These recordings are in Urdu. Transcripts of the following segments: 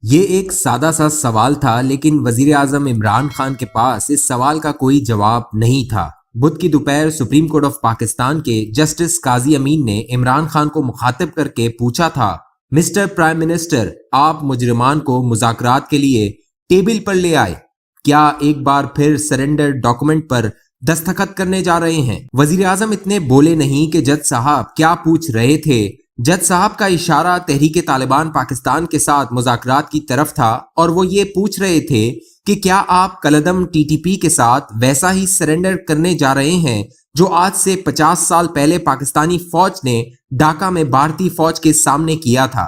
یہ ایک سادہ سا سوال تھا، لیکن وزیر اعظم عمران خان کے پاس اس سوال کا کوئی جواب نہیں تھا۔ بدھ کی دوپہر سپریم کورٹ آف پاکستان کے جسٹس قاضی امین نے عمران خان کو مخاطب کر کے پوچھا تھا، مسٹر پرائم منسٹر، آپ مجرمان کو مذاکرات کے لیے ٹیبل پر لے آئے، کیا ایک بار پھر سرنڈر ڈاکومنٹ پر دستخط کرنے جا رہے ہیں؟ وزیر اعظم اتنے بولے نہیں کہ جج صاحب کیا پوچھ رہے تھے۔ جج صاحب کا اشارہ تحریک طالبان پاکستان کے ساتھ مذاکرات کی طرف تھا، اور وہ یہ پوچھ رہے تھے کہ کیا آپ کالعدم ٹی ٹی پی کے ساتھ ویسا ہی سرنڈر کرنے جا رہے ہیں جو آج سے 50 سال پہلے پاکستانی فوج نے ڈھاکہ میں بھارتی فوج کے سامنے کیا تھا۔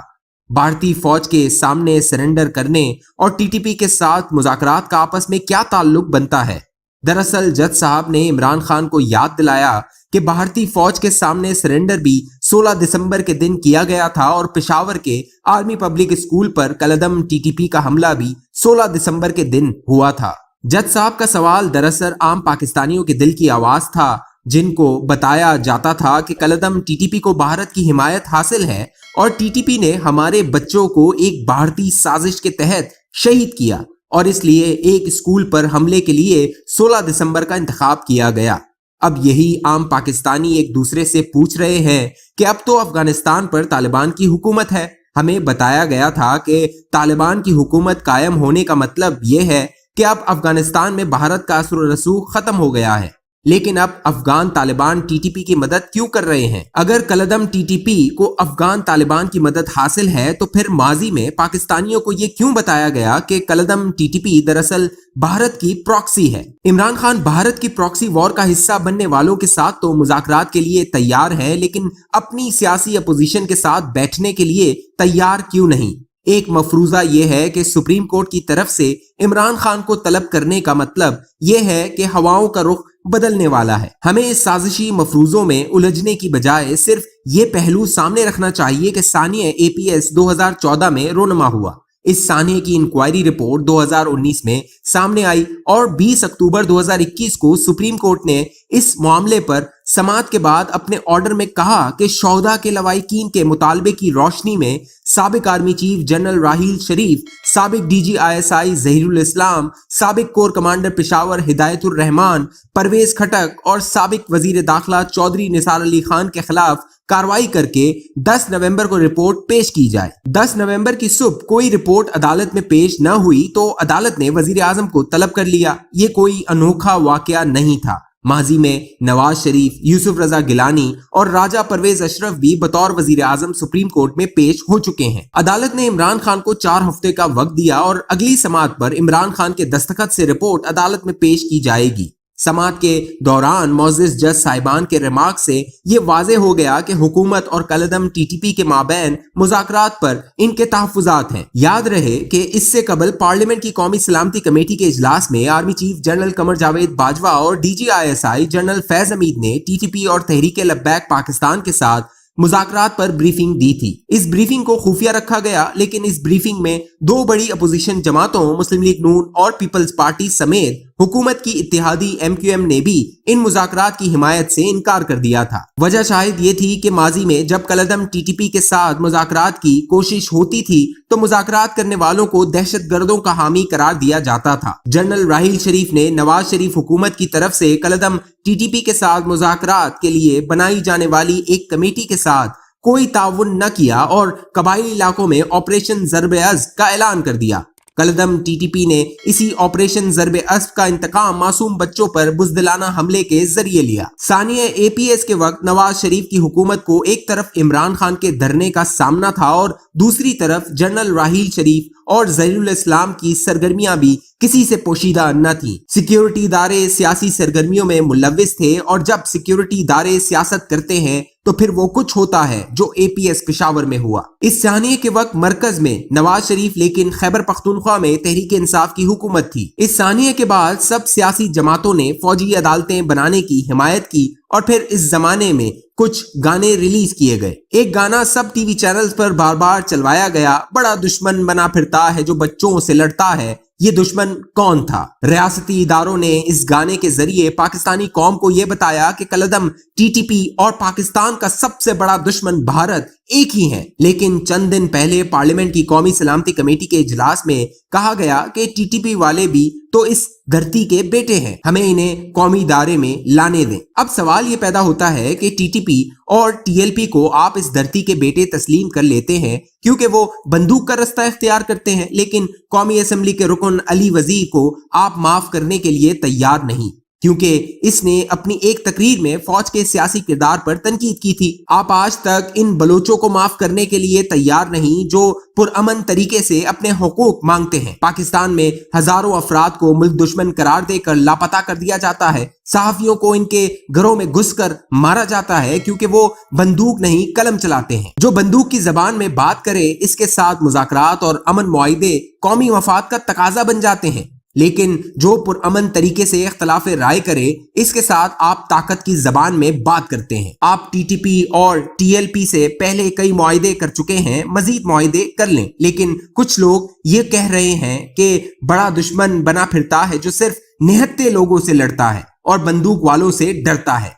بھارتی فوج کے سامنے سرنڈر کرنے اور ٹی ٹی پی کے ساتھ مذاکرات کا آپس میں کیا تعلق بنتا ہے؟ دراصل جج صاحب نے عمران خان کو یاد دلایا کہ بھارتی فوج کے سامنے سرنڈر بھی 16 دسمبر کے دن کیا گیا تھا، اور پشاور کے آرمی پبلک اسکول پر کالعدم ٹی ٹی پی کا حملہ بھی 16 دسمبر کے دن ہوا تھا۔ جج صاحب کا سوال دراصل عام پاکستانیوں کے دل کی آواز تھا، جن کو بتایا جاتا تھا کہ کالعدم ٹی ٹی پی کو بھارت کی حمایت حاصل ہے، اور ٹی ٹی پی نے ہمارے بچوں کو ایک بھارتی سازش کے تحت شہید کیا، اور اس لیے ایک اسکول پر حملے کے لیے 16 دسمبر کا انتخاب کیا گیا۔ اب یہی عام پاکستانی ایک دوسرے سے پوچھ رہے ہیں کہ اب تو افغانستان پر طالبان کی حکومت ہے۔ ہمیں بتایا گیا تھا کہ طالبان کی حکومت قائم ہونے کا مطلب یہ ہے کہ اب افغانستان میں بھارت کا اثر و رسوخ ختم ہو گیا ہے، لیکن اب Afghan Taliban T T P کی مدد کیوں کر رہے ہیں؟ اگر کالعدم ٹی ٹی پی کو افغان طالبان کی مدد حاصل ہے تو پھر ماضی میں پاکستانیوں کو یہ کیوں بتایا گیا کہ کالعدم ٹی ٹی پی دراصل بھارت کی پراکسی ہے؟ عمران خان بھارت کی پراکسی وار کا حصہ بننے والوں کے ساتھ تو مذاکرات کے لیے تیار ہے، لیکن اپنی سیاسی اپوزیشن کے ساتھ بیٹھنے کے لیے تیار کیوں نہیں؟ ایک مفروضہ یہ ہے کہ سپریم کورٹ کی طرف سے عمران خان کو طلب کرنے کا مطلب یہ ہے کہ ہواؤں کا رخ بدلنے والا ہے۔ ہمیں اس سازشی مفروضوں میں الجھنے کی بجائے صرف یہ پہلو سامنے رکھنا چاہیے کہ سانحہ اے پی ایس 2014 میں رونما ہوا۔ اس سانحے کی انکوائری رپورٹ 2019 میں سامنے آئی، اور 20 اکتوبر 2021 کو سپریم کورٹ نے اس معاملے پر سماعت کے بعد اپنے آرڈر میں کہا کہ شہداء کے لواحقین کے مطالبے کی روشنی میں سابق army chief general Raheel Sharif, سابق D G I S I Zaheer ul Islam, سابق کور کمانڈر پشاور ہدایت الرحمان، پرویز خٹک اور سابق وزیر داخلہ چودھری نثار علی خان کے خلاف کارروائی کر کے 10 نومبر کو رپورٹ پیش کی جائے۔ 10 نومبر کی صبح کوئی رپورٹ عدالت میں پیش نہ ہوئی تو عدالت نے وزیر اعظم کو طلب کر لیا۔ یہ کوئی انوکھا واقعہ نہیں تھا۔ ماضی میں نواز شریف، یوسف رضا گیلانی اور راجہ پرویز اشرف بھی بطور وزیر اعظم سپریم کورٹ میں پیش ہو چکے ہیں۔ عدالت نے عمران خان کو 4 ہفتے کا وقت دیا، اور اگلی سماعت پر عمران خان کے دستخط سے رپورٹ عدالت میں پیش کی جائے گی۔ سماعت کے دوران معزز جج صاحبان کے ریمارک سے یہ واضح ہو گیا کہ حکومت اور کالعدم ٹی ٹی پی کے مابین مذاکرات پر ان کے تحفظات ہیں۔ یاد رہے کہ اس سے قبل پارلیمنٹ کی قومی سلامتی کمیٹی کے اجلاس میں army chief general Qamar Javed Bajwa اور D G I S I general Faiz Hameed نے ٹی ٹی پی اور تحریک لبیک پاکستان کے ساتھ مذاکرات پر بریفنگ دی تھی۔ اس بریفنگ کو خفیہ رکھا گیا، لیکن اس بریفنگ میں 2 بڑی اپوزیشن جماعتوں مسلم لیگ نون اور پیپلز پارٹی سمیت حکومت کی اتحادی ایم کیو ایم نے بھی ان مذاکرات کی حمایت سے انکار کر دیا تھا۔ وجہ شاید یہ تھی کہ ماضی میں جب کالعدم ٹی ٹی پی کے ساتھ مذاکرات کی کوشش ہوتی تھی تو مذاکرات کرنے والوں کو دہشت گردوں کا حامی قرار دیا جاتا تھا۔ جنرل راحیل شریف نے نواز شریف حکومت کی طرف سے کالعدم ٹی ٹی پی کے ساتھ مذاکرات کے لیے بنائی جانے والی ایک کمیٹی کے ساتھ کوئی تعاون نہ کیا، اور قبائلی علاقوں میں آپریشن ضرب ازب کا اعلان کر دیا۔ کالعدم ٹی ٹی پی نے اسی آپریشن ضرب ازب کا انتقام معصوم بچوں پر بزدلانہ حملے کے ذریعے لیا۔ سانحہ اے پی ایس کے وقت نواز شریف کی حکومت کو ایک طرف عمران خان کے دھرنے کا سامنا تھا، اور دوسری طرف جنرل راحیل شریف اور ظہیر الاسلام کی سرگرمیاں بھی کسی سے پوشیدہ نہ تھیں۔ سیکیورٹی ادارے سیاسی سرگرمیوں میں ملوث تھے، اور جب سیکیورٹی ادارے سیاست کرتے ہیں تو پھر وہ کچھ ہوتا ہے جو اے پی ایس پشاور میں ہوا۔ اس سانحے کے وقت مرکز میں نواز شریف، لیکن خیبر پختونخوا میں تحریک انصاف کی حکومت تھی۔ اس سانحے کے بعد سب سیاسی جماعتوں نے فوجی عدالتیں بنانے کی حمایت کی، اور پھر اس زمانے میں کچھ گانے ریلیز کیے گئے۔ ایک گانا سب ٹی وی چینلز پر بار بار چلوایا گیا، بڑا دشمن بنا پھرتا ہے جو بچوں سے لڑتا ہے۔ یہ دشمن کون تھا؟ ریاستی اداروں نے اس گانے کے ذریعے پاکستانی قوم کو یہ بتایا کہ کالعدم ٹی ٹی پی اور پاکستان کا سب سے بڑا دشمن بھارت ایک ہی ہیں، لیکن چند دن پہلے پارلیمنٹ کی قومی سلامتی کمیٹی کے اجلاس میں کہا گیا کہ ٹی ٹی پی والے بھی تو اس دھرتی کے بیٹے ہیں، ہمیں انہیں قومی دائرے میں لانے دیں۔ اب سوال یہ پیدا ہوتا ہے کہ ٹی ٹی پی اور ٹی ایل پی کو آپ اس دھرتی کے بیٹے تسلیم کر لیتے ہیں کیونکہ وہ بندوق کا رستہ اختیار کرتے ہیں، لیکن قومی اسمبلی کے رکن علی وزیر کو آپ معاف کرنے کے لیے تیار نہیں، کیونکہ اس نے اپنی ایک تقریر میں فوج کے سیاسی کردار پر تنقید کی تھی۔ آپ آج تک ان بلوچوں کو معاف کرنے کے لیے تیار نہیں جو پرامن طریقے سے اپنے حقوق مانگتے ہیں۔ پاکستان میں ہزاروں افراد کو ملک دشمن قرار دے کر لاپتہ کر دیا جاتا ہے، صحافیوں کو ان کے گھروں میں گھس کر مارا جاتا ہے کیونکہ وہ بندوق نہیں قلم چلاتے ہیں۔ جو بندوق کی زبان میں بات کرے اس کے ساتھ مذاکرات اور امن معاہدے قومی مفاد کا تقاضا بن جاتے ہیں، لیکن جو پرامن طریقے سے اختلاف رائے کرے اس کے ساتھ آپ طاقت کی زبان میں بات کرتے ہیں۔ آپ ٹی ٹی پی اور ٹی ایل پی سے پہلے کئی معاہدے کر چکے ہیں، مزید معاہدے کر لیں، لیکن کچھ لوگ یہ کہہ رہے ہیں کہ بڑا دشمن بنا پھرتا ہے جو صرف نہتے لوگوں سے لڑتا ہے اور بندوق والوں سے ڈرتا ہے۔